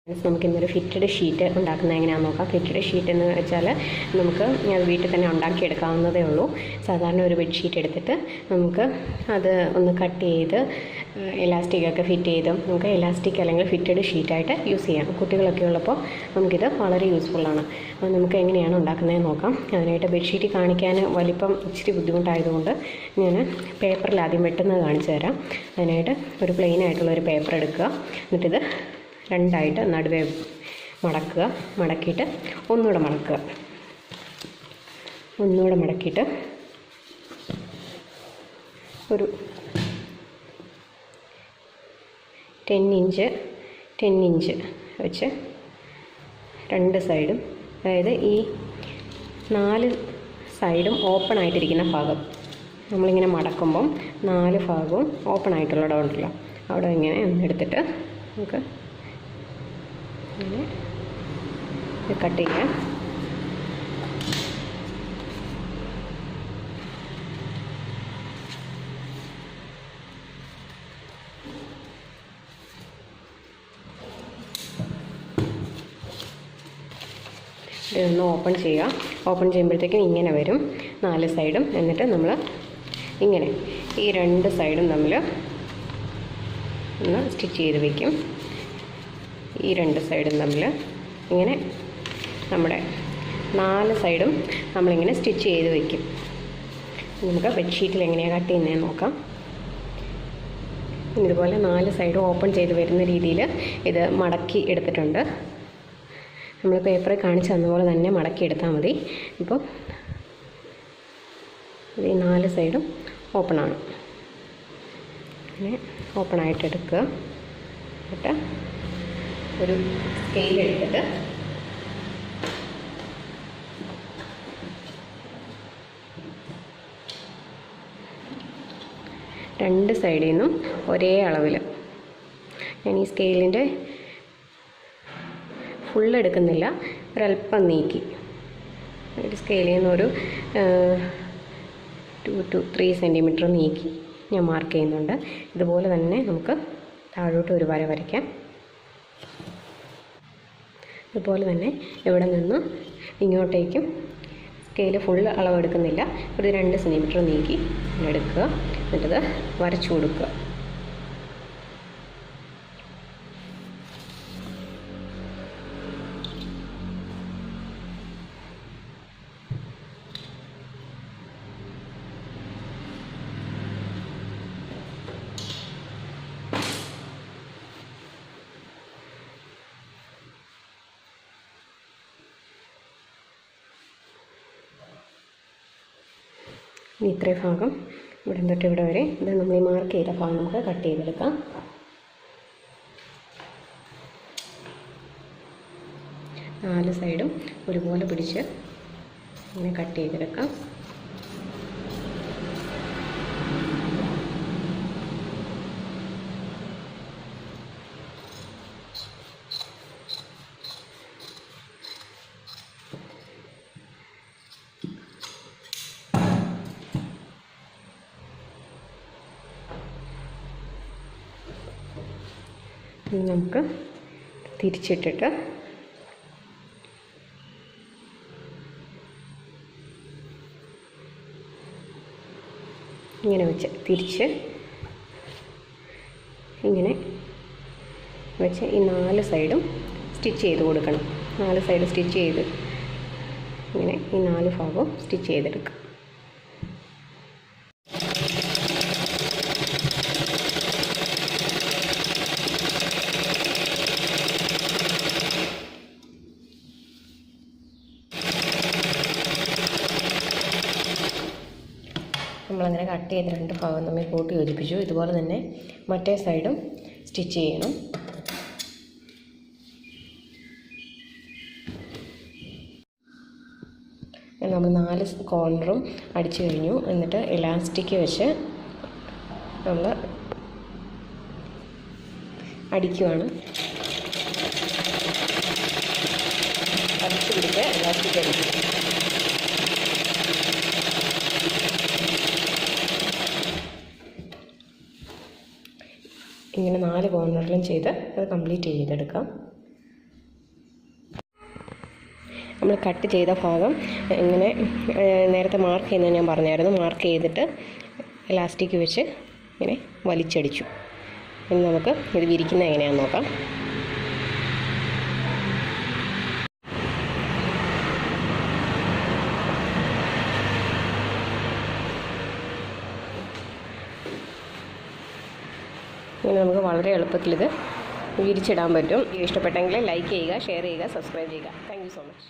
നമുക്ക് ഇന്നൊരു fitted sheet ഉണ്ടാക്കുന്നത് എങ്ങനെയാണെന്ന് നോക്കാം. ഫിറ്റഡ് ഷീറ്റ് എന്ന് വെച്ചാൽ നമുക്ക് വീട്ടിൽ തന്നെ ഉണ്ടാക്കിയെടുക്കാവുന്നതേ ഉള്ളൂ. സാധാരണ ഒരു ബെഡ്ഷീറ്റ് എടുത്തിട്ട് നമുക്ക് അത് ഒന്ന് കട്ട് ചെയ്ത് ഇലാസ്റ്റിക്കൊക്കെ ഫിറ്റ് ചെയ്ത് നമുക്ക് ഇലാസ്റ്റിക് അല്ലെങ്കിൽ ഫിറ്റഡ് ഷീറ്റായിട്ട് യൂസ് ചെയ്യാം. കുട്ടികളൊക്കെ ഉള്ളപ്പോൾ നമുക്കിത് വളരെ യൂസ്ഫുള്ളാണ്. അപ്പോൾ നമുക്ക് എങ്ങനെയാണ് ഉണ്ടാക്കുന്നതെന്ന് നോക്കാം. അതിനായിട്ട് ബെഡ്ഷീറ്റ് കാണിക്കാൻ വലിപ്പം ഇച്ചിരി ബുദ്ധിമുട്ടായതുകൊണ്ട് ഞാൻ പേപ്പറിൽ ആദ്യം വെട്ടുന്നത് കാണിച്ചു തരാം. അതിനായിട്ട് ഒരു പ്ലെയിൻ ആയിട്ടുള്ളൊരു പേപ്പർ എടുക്കുക. എന്നിട്ടിത് രണ്ടായിട്ട് നടുവേ മടക്കുക. മടക്കിയിട്ട് ഒന്നുകൂടെ മടക്കിയിട്ട് ഒരു 10 ഇഞ്ച് വെച്ച് രണ്ട് സൈഡും, അതായത് ഈ 4 സൈഡും ഓപ്പൺ ആയിട്ടിരിക്കുന്ന ഭാഗം നമ്മളിങ്ങനെ മടക്കുമ്പം 4 ഭാഗവും ഓപ്പൺ ആയിട്ടുള്ളിടം ഉണ്ടല്ലോ, അവിടെ ഇങ്ങനെ ഒന്നെടുത്തിട്ട് നമുക്ക് ഇങ്ങനെ കട്ട് ചെയ്യാം. ഇതൊന്ന് ഓപ്പൺ ചെയ്യുക. ഓപ്പൺ ചെയ്യുമ്പോഴത്തേക്കും ഇങ്ങനെ വരും 4 സൈഡും. എന്നിട്ട് നമ്മൾ ഇങ്ങനെ ഈ 2 സൈഡും തമ്മിൽ ഒന്ന് സ്റ്റിച്ച് ചെയ്ത് വയ്ക്കും. ഈ 2 സൈഡും തമ്മിൽ ഇങ്ങനെ നമ്മുടെ 4 സൈഡും നമ്മളിങ്ങനെ സ്റ്റിച്ച് ചെയ്ത് വയ്ക്കും. നമുക്ക് ബെഡ്ഷീറ്റിൽ എങ്ങനെയാണ് കട്ട് ചെയ്യുന്നതെന്ന് നോക്കാം. ഇതുപോലെ 4 സൈഡും ഓപ്പൺ ചെയ്ത് വരുന്ന രീതിയിൽ ഇത് മടക്കി എടുത്തിട്ടുണ്ട്. നമ്മൾ പേപ്പറിൽ കാണിച്ച് തന്നപോലെ തന്നെ മടക്കി എടുത്താൽ മതി. ഇപ്പോൾ ഈ 4 സൈഡും ഓപ്പണാണ്. അങ്ങനെ ഓപ്പണായിട്ട് എടുക്കുക. എന്നിട്ട് ഒരു സ്കെയിൽ എടുത്തിട്ട് രണ്ട് സൈഡിൽ നിന്നും ഒരേ അളവിൽ, ഞാൻ ഈ സ്കെയിലിൻ്റെ ഫുൾ എടുക്കുന്നില്ല, ഒരല്പം നീക്കി ഒരു സ്കെയിലിൽ നിന്നൊരു 2 to 3 സെൻറ്റിമീറ്റർ നീക്കി ഞാൻ മാർക്ക് ചെയ്യുന്നുണ്ട്. ഇതുപോലെ തന്നെ നമുക്ക് താഴോട്ട് ഒരു വര വരയ്ക്കാം. അതുപോലെ തന്നെ ഇവിടെ നിന്ന് ഇങ്ങോട്ടേക്കും സ്കെയിൽ ഫുൾ അളവെടുക്കുന്നില്ല, ഒരു 2 സെൻറ്റിമീറ്റർ നീക്കി എടുക്കുക. എന്നിട്ടത് വരച്ചു കൊടുക്കുക. ഇത്രയും ഭാഗം ഇവിടെ തൊട്ട് ഇവിടെ വരെ ഇത് നമ്മൾ ഈ മാർക്ക് ചെയ്ത ഭാഗം നമുക്ക് കട്ട് ചെയ്തെടുക്കാം. നാല് സൈഡും ഒരുപോലെ പിടിച്ച് ഇങ്ങനെ കട്ട് ചെയ്തെടുക്കാം. നമുക്ക് തിരിച്ചിട്ടിട്ട് ഇങ്ങനെ വെച്ച് തിരിച്ച് ഇങ്ങനെ വെച്ച് ഈ 4 സൈഡും സ്റ്റിച്ച് ചെയ്ത് കൊടുക്കണം. 4 സൈഡ് സ്റ്റിച്ച് ചെയ്ത് ഇങ്ങനെ ഈ 4 ഭാഗവും സ്റ്റിച്ച് ചെയ്തെടുക്കാം. നമ്മളങ്ങനെ കട്ട് ചെയ്ത് 2 ഭാഗം തമ്മിൽ കൂട്ടി യോജിപ്പിച്ചു. ഇതുപോലെ തന്നെ മറ്റേ സൈഡും സ്റ്റിച്ച് ചെയ്യണം. നമ്മൾ 4 കോർണറും അടിച്ചു കഴിഞ്ഞു. എന്നിട്ട് ഇലാസ്റ്റിക് വെച്ച് നമ്മൾ അടിക്കുവാണ്. അടിച്ചു പിടിച്ച് ഇലാസ്റ്റിക് അടിക്കും. ഇങ്ങനെ 4 കോർണറിലും ചെയ്ത് അത് കംപ്ലീറ്റ് ചെയ്തെടുക്കാം. നമ്മൾ കട്ട് ചെയ്ത ഭാഗം ഇങ്ങനെ നേരത്തെ മാർക്ക് ചെയ്യുന്നത് ഞാൻ പറഞ്ഞായിരുന്നു, മാർക്ക് ചെയ്തിട്ട് ഇലാസ്റ്റിക് വെച്ച് ഇങ്ങനെ വലിച്ചടിച്ചു. ഇനി നമുക്ക് ഇത് വിരിക്കുന്നത് എങ്ങനെയാണെന്ന് നോക്കാം. ഇങ്ങനെ നമുക്ക് വളരെ എളുപ്പത്തിലിത് വിരിച്ചിടാൻ പറ്റും. ഇഷ്ടപ്പെട്ടെങ്കിൽ ലൈക്ക് ചെയ്യുക, ഷെയർ ചെയ്യുക, സബ്സ്ക്രൈബ് ചെയ്യുക. Thank you so much.